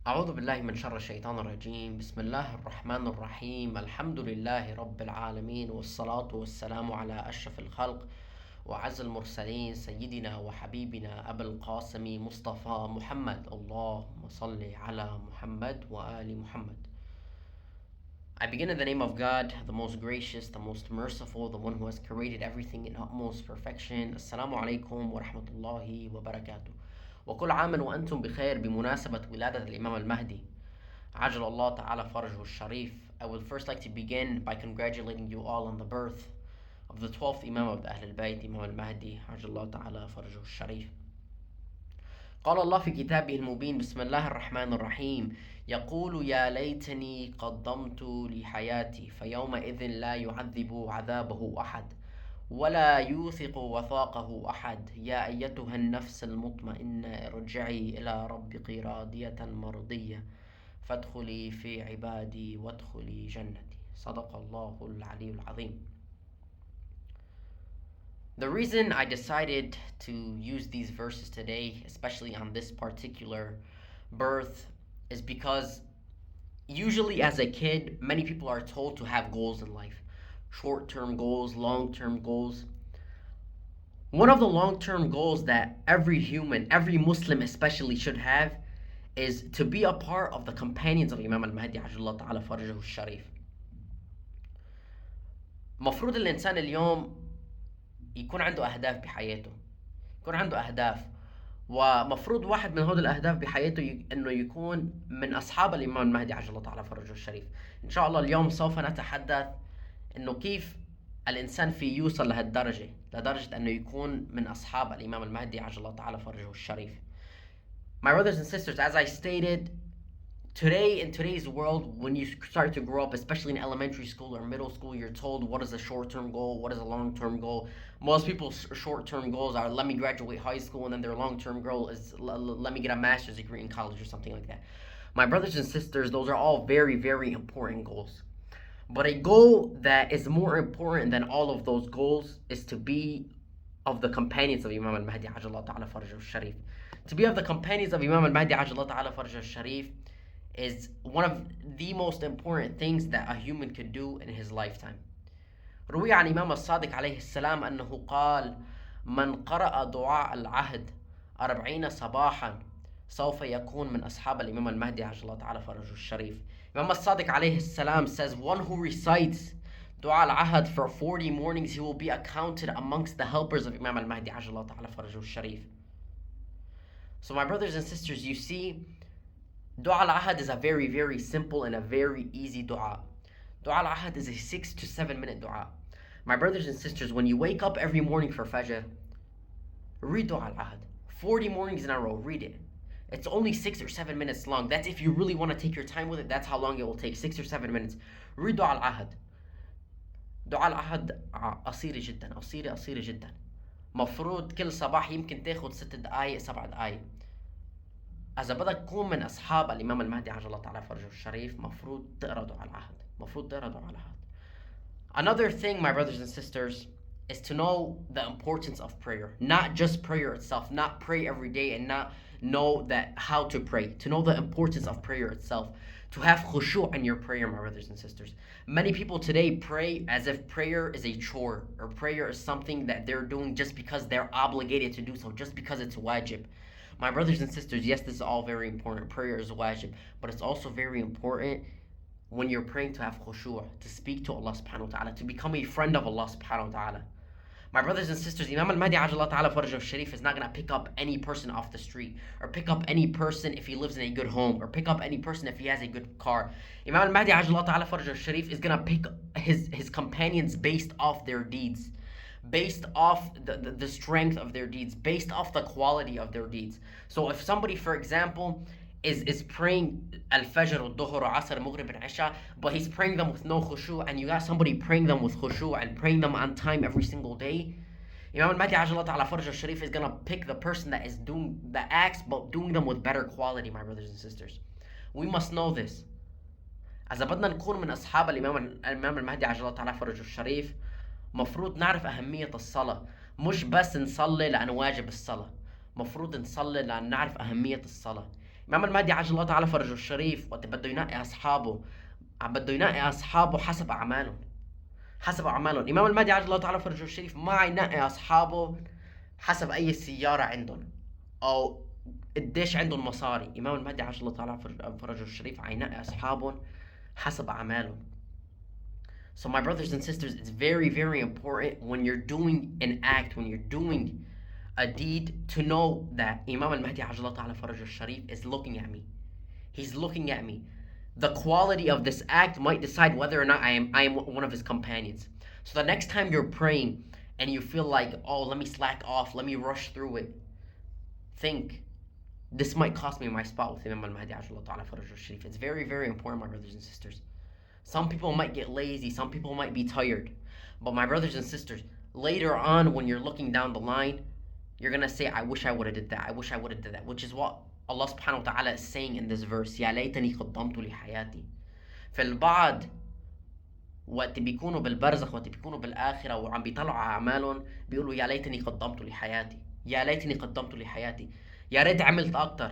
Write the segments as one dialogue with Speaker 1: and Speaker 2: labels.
Speaker 1: أعوذ بالله من شر الشيطان الرجيم. بسم الله الرحمن الرحيم. الحمد لله رب العالمين، والصلاة والسلام على أشرف الخلق وأعز المرسلين، سيدنا وحبيبنا أبي القاسم مصطفى محمد. اللهم صل على محمد وآل محمد. I begin in the name of God, the most gracious, the most merciful, the one who has created everything in utmost perfection. Assalamu alaikum wa rahmatullahi wa barakatuh. وكل عام وأنتم بخير بمناسبة ولادة الإمام المهدي عجل الله تعالى فرجه الشريف. I would first like to begin by congratulating you all on the birth of the 12th Imam of the Ahl al-Bayt, Imam al-Mahdi عجل الله تعالى فرجه الشريف. قال الله في كتابه المبين: بسم الله الرحمن الرحيم. يقول يا ليتني قدمت لحياتي فيومئذ لا يعذب عذابه أحد ولا يوثق وثاقه أحد. يا أيتها النفس المطمئنة ارجعي إلى ربك راضية مرضية فادخلي في عبادي وادخلي جنتي. صدق الله العلي العظيم. The reason I decided to use these verses today, especially on this particular birth, is because usually as a kid, many people are told to have goals in life. Short-term goals, long-term goals. One of the long-term goals that every human, every Muslim especially, should have is to be a part of the companions of Imam al-Mahdi عجل تعالى فرجه الشريف. مفروض الإنسان اليوم يكون عنده أهداف بحياته، يكون عنده أهداف، ومفروض واحد من هذه الأهداف بحياته إنه يكون من أصحاب الإمام المهدي عجل تعالى فرجه الشريف. إن شاء الله اليوم سوف نتحدث إنه كيف الإنسان في يوصل لهالدرجة، لدرجة إنه يكون من أصحاب الإمام المهدي عجل تعالى فرجه الشريف. My brothers and sisters, as I stated, today in today's world, when you start to grow up, especially in elementary school or middle school, you're told what is a short-term goal, what is a long-term goal. Most people's short-term goals are let me graduate high school, and then their long-term goal is let me get a master's degree in college or something like that. My brothers and sisters, those are all very, very important goals. But a goal that is more important than all of those goals is to be of the companions of Imam al-Mahdi عجل ta'ala farjah al-Sharif. To be of the companions of Imam al-Mahdi عجل ta'ala farjah al-Sharif is one of the most important things that a human could do in his lifetime. روي عن إمام الصادق عليه السلام أنه قال: من قرأ دعاء العهد 40 صباحا سوف يكون من أصحاب الإمام المهدي عجل تعالى فرجه الشريف. Imam al-Sadiq alayhi salam says, one who recites Dua al-Ahad for 40 mornings, he will be accounted amongst the helpers of Imam al-Mahdi عجل ta'ala فرجه الشريف. So my brothers and sisters, you see, Dua al-Ahad is a very, very simple and a very easy dua. Dua al-Ahad is a 6 to 7 minute dua. My brothers and sisters, when you wake up every morning for Fajr, read Dua al-Ahad. 40 mornings in a row, read it. It's only 6 or 7 minutes long. That's if you really want to take your time with it, that's how long it will take, 6 or 7 minutes. Read Dua al-Ahad. Dua al-Ahad قصيرة جدا، قصيرة جدا. مفروض كل صباح يمكن تاخد 6 دقايق 7 دقايق. إذا بدك تكون من أصحاب الإمام المهدي عجل الله تعالى فرجه الشريف، مفروض تقرأ دعاء العهد. Another thing, my brothers and sisters, is to know the importance of prayer. Not just prayer itself, not pray every day and not know that how to pray. To know the importance of prayer itself. To have khushu' in your prayer, my brothers and sisters. Many people today pray as if prayer is a chore, or prayer is something that they're doing just because they're obligated to do so, just because it's wajib. My brothers and sisters, yes, this is all very important. Prayer is wajib, but it's also very important when you're praying to have khushu', to speak to Allah subhanahu wa ta'ala, to become a friend of Allah subhanahu wa ta'ala. My brothers and sisters, Imam al-Mahdi عجل ta'ala فرجه الشريف is not going to pick up any person off the street, or pick up any person if he lives in a good home, or pick up any person if he has a good car. Imam al-Mahdi عجل ta'ala فرجه الشريف is going to pick his companions based off their deeds, based off the strength of their deeds, based off the quality of their deeds. So if somebody, for example, is praying al-Fajr, al-Dhuhr, al-Asr, Maghrib, and Isha, but he's praying them with no khushu', and you got somebody praying them with khushu' and praying them on time every single day, Imam al-Mahdi عجل ta'ala فرجه الشريف is going to pick the person that is doing the acts, but doing them with better quality, my brothers and sisters. We must know this. إذا بدنا نكون من أصحاب الإمام المهدي عجل تعالى فرجه الشريف، مفروض نعرف أهمية الصلاة. مش بس نصلي لأن واجب الصلاة، مفروض نصلي لأن نعرف أهمية الصلاة. إمام المهدي عجل الله تعالى فرجه الشريف وقت بده ينقي أصحابه، بده ينقي أصحابه حسب أعمالهم. حسب أعمالهم. إمام المهدي عجل الله تعالى فرجه الشريف ما ينقي أصحابه حسب أي سيارة عندهم أو قديش عندهم مصاري. إمام المهدي عجل الله تعالى فرجه الشريف عينقي أصحابهم حسب أعمالهم. So my brothers and sisters, it's very, very important when you're doing an act, when you're doing a deed, to know that Imam al-Mahdi Ajala Ta'ala Faraj al-Sharif is looking at me. He's looking at me. The quality of this act might decide whether or not I am one of his companions. So the next time you're praying and you feel like, oh, let me slack off, let me rush through it, think, this might cost me my spot with Imam al-Mahdi Ajala Ta'ala Faraj al-Sharif. It's very, very important, my brothers and sisters. Some people might get lazy, some people might be tired. But my brothers and sisters, later on when you're looking down the line, you're gonna say, I wish I would have did that, I wish I would have did that, which is what Allah subhanahu wa ta'ala is saying in this verse. يا ليتني قدمت لحياتي. فالبعض وقت بيكونوا بالبرزخ، وقت بيكونوا بالآخرة وعم بيطلعوا أعمالهم، بيقولوا يا ليتني قدمت لحياتي، يا ليتني قدمت لحياتي، يا ريت عملت أكتر.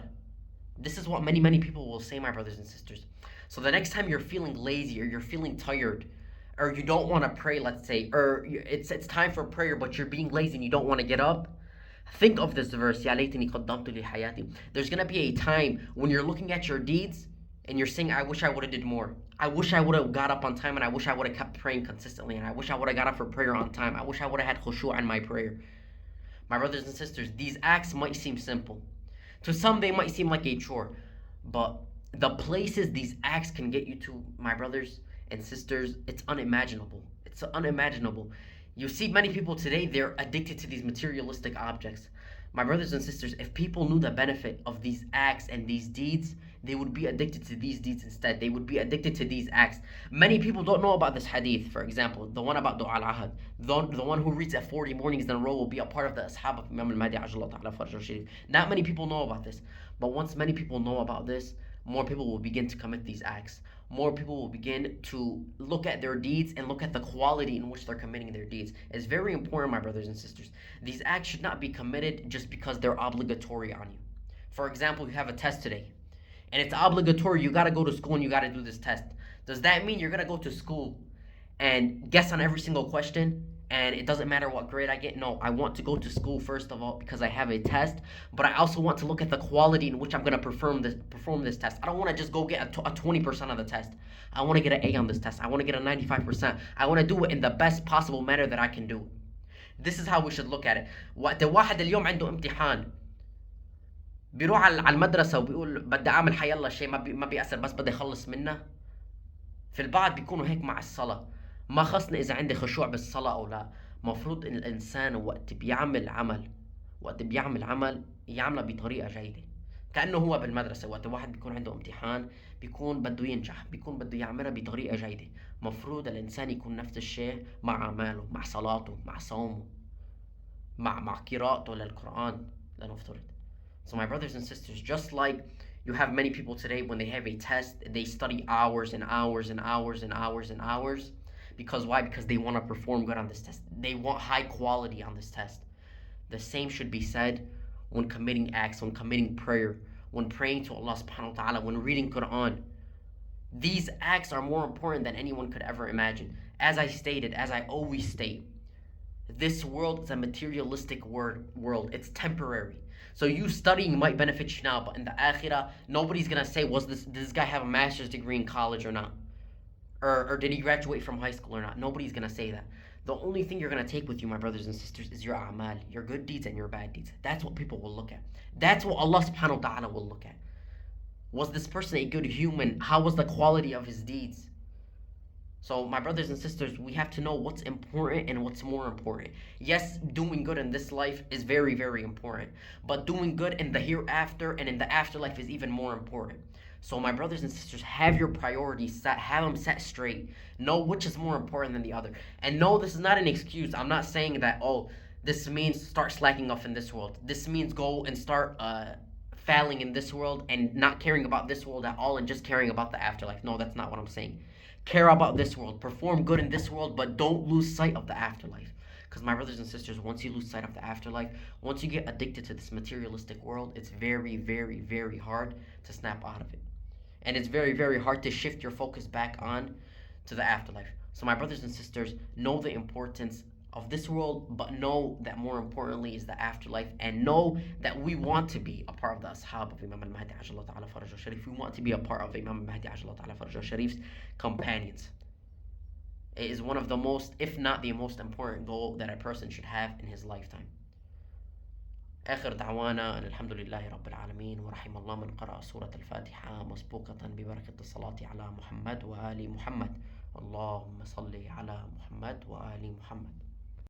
Speaker 1: This is what many people will say, my brothers and sisters. So the next time you're feeling lazy or you're feeling tired or you don't want to pray, let's say, or it's time for prayer but you're being lazy and you don't want to get up, think of this verse, يا ليتني قدمت لحياتي. There's going to be a time when you're looking at your deeds and you're saying, I wish I would have did more. I wish I would have got up on time, and I wish I would have kept praying consistently, and I wish I would have got up for prayer on time. I wish I would have had khushu' in my prayer. My brothers and sisters, these acts might seem simple. To some, they might seem like a chore, but the places these acts can get you to, my brothers and sisters, it's unimaginable. It's unimaginable. You see many people today, they're addicted to these materialistic objects. My brothers and sisters, if people knew the benefit of these acts and these deeds, they would be addicted to these deeds instead. They would be addicted to these acts. Many people don't know about this hadith, for example, the one about Dua al-Ahad. The one who reads at 40 mornings in a row will be a part of the ashab of Imam al-Mahdi Ajala Ta'ala Faraj al-Sharif. Not many people know about this. But once many people know about this, more people will begin to commit these acts. More people will begin to look at their deeds and look at the quality in which they're committing their deeds. It's very important, my brothers and sisters. These acts should not be committed just because they're obligatory on you. For example, you have a test today, and it's obligatory. You got to go to school and you got to do this test. Does that mean you're going to go to school and guess on every single question and it doesn't matter what grade I get? No, I want to go to school first of all because I have a test, but I also want to look at the quality in which I'm going to perform this test. I don't want to just go get a 20% of the test. I want to get an A on this test. I want to get a 95%. I want to do it in the best possible manner that I can do. This is how we should look at it. وقت واحد اليوم عنده امتحان بيروح على المدرسة وبيقول بدي أعمل حيالله شيء ما بيأثر بس بدي أخلص منه. في البعض بيكونوا هيك مع الصلاة. ما خصني إذا عندي خشوع بالصلاة أو لا. مفروض إن الإنسان وقت بيعمل عمل يعمله بطريقة جيدة. كأنه هو بالمدرسة وقت واحد بيكون عنده امتحان بيكون بده ينجح، بيكون بده يعملها بطريقة جيدة. مفروض الإنسان يكون نفس الشيء مع أعماله، مع صلاته، مع صومه، مع قراءته للقرآن لنفترض. So my brothers and sisters, just like you have many people today, when they have a test, they study hours and hours and hours and hours and hours. Because why? Because they want to perform good on this test. They want high quality on this test. The same should be said when committing acts, when committing prayer, when praying to Allah subhanahu wa ta'ala, when reading Quran. These acts are more important than anyone could ever imagine. As I stated, as I always state, this world is a materialistic world. It's temporary. So you studying might benefit you now, but in the akhirah, nobody's gonna say, does this guy have a master's degree in college or not? Or did he graduate from high school or not? Nobody's gonna say that. The only thing you're gonna take with you, my brothers and sisters, is your a'mal, your good deeds and your bad deeds. That's what people will look at. That's what Allah subhanahu wa ta'ala will look at. Was this person a good human? How was the quality of his deeds? So my brothers and sisters, we have to know what's important and what's more important. Yes, doing good in this life is very, very important. But doing good in the hereafter and in the afterlife is even more important. So my brothers and sisters, have your priorities set, have them set straight. Know which is more important than the other. And no, this is not an excuse. I'm not saying that, oh, this means start slacking off in this world. This means go and start failing in this world and not caring about this world at all and just caring about the afterlife. No, that's not what I'm saying. Care about this world, perform good in this world, but don't lose sight of the afterlife. Because my brothers and sisters, once you lose sight of the afterlife, once you get addicted to this materialistic world, it's very, very, very hard to snap out of it. And it's very, very hard to shift your focus back on to the afterlife. So my brothers and sisters, know the importance of this world, but know that more importantly is the afterlife, and know that we want to be a part of the ashab of Imam al-Mahdi Ajalla Ta'ala Farajahu Sharif. We want to be a part of Imam al-Mahdi Ajalla Ta'ala Farajahu Sharif's companions. It is one of the most, if not the most important goal that a person should have in his lifetime. آخر دعوانا أن الحمد لله رب العالمين، ورحم الله من قرأ سورة الفاتحة مسبوقة ببركة الصلاة على محمد وآل محمد. اللهم صل على محمد وآل محمد.